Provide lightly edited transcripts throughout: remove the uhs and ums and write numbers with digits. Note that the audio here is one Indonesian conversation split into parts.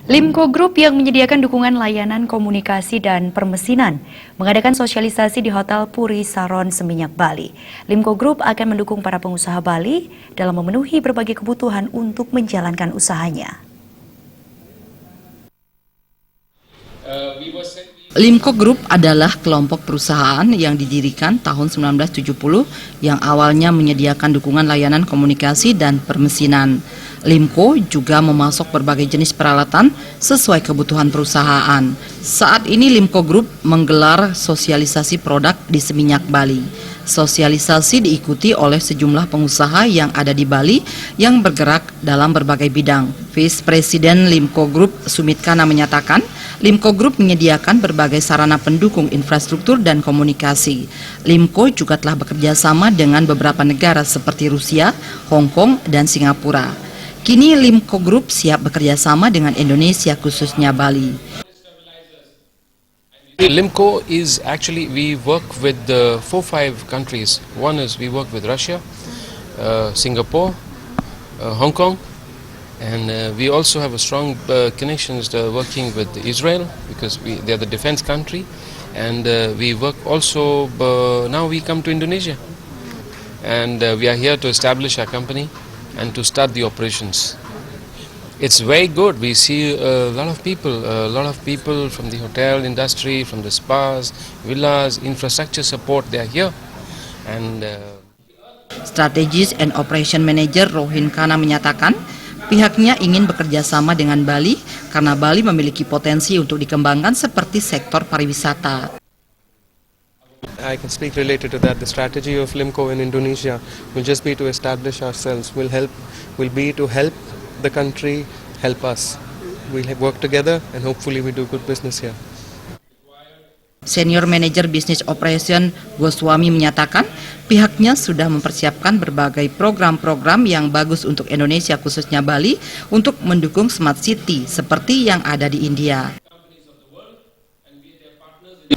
Limco Group yang menyediakan dukungan layanan komunikasi dan permesinan mengadakan sosialisasi di Hotel Puri Saron Seminyak, Bali. Limco Group akan mendukung para pengusaha Bali dalam memenuhi berbagai kebutuhan untuk menjalankan usahanya. Limco Group adalah kelompok perusahaan yang didirikan tahun 1970 yang awalnya menyediakan dukungan layanan komunikasi dan permesinan. Limco juga memasok berbagai jenis peralatan sesuai kebutuhan perusahaan. Saat ini Limco Group menggelar sosialisasi produk di Seminyak, Bali. Sosialisasi diikuti oleh sejumlah pengusaha yang ada di Bali yang bergerak dalam berbagai bidang. Vice Presiden Limco Group Sumitkana menyatakan, Limco Group menyediakan berbagai sarana pendukung infrastruktur dan komunikasi. Limco juga telah bekerja sama dengan beberapa negara seperti Rusia, Hong Kong, dan Singapura. Kini Limco Group siap bekerja sama dengan Indonesia, khususnya Bali. Limco is actually, we work with 4-5 countries. One is we work with Russia, Singapore, Hong Kong, and we also have a strong connections working with Israel because they are the defense country, and we work also, now we come to Indonesia, and we are here to establish our company and to start the operations. It's very good. We see a lot of people from the hotel industry, from the spas, villas, infrastructure support, they are here. And Strategist and Operation Manager Rohin Kana menyatakan, pihaknya ingin bekerja sama dengan Bali karena Bali memiliki potensi untuk dikembangkan seperti sektor pariwisata. I can speak related to that. The strategy of Limco in Indonesia will just be to establish ourselves, will be to help the country, help us. We'll work together and hopefully we do good business here. Senior Manager Business Operation Goswami menyatakan, pihaknya sudah mempersiapkan berbagai program-program yang bagus untuk Indonesia, khususnya Bali, untuk mendukung Smart City seperti yang ada di India.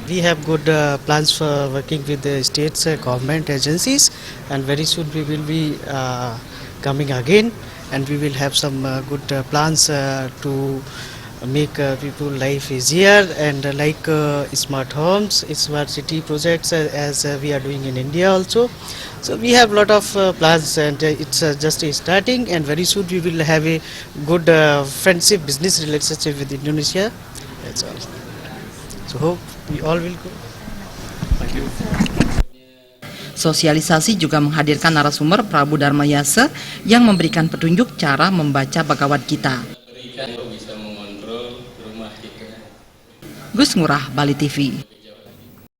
We have good plans for working with the states government agencies, and very soon we will be coming again, and we will have some good plans to make people life easier, and like smart homes, smart city projects as we are doing in India also. So we have a lot of plans, and it's just starting, and very soon we will have a good friendship business relationship with Indonesia. That's all. So hope we all will go. Thank you. Sosialisasi juga menghadirkan narasumber Prabu Dharmayasa yang memberikan petunjuk cara membaca Bhagavad Gita. Gus Ngurah, Bali TV.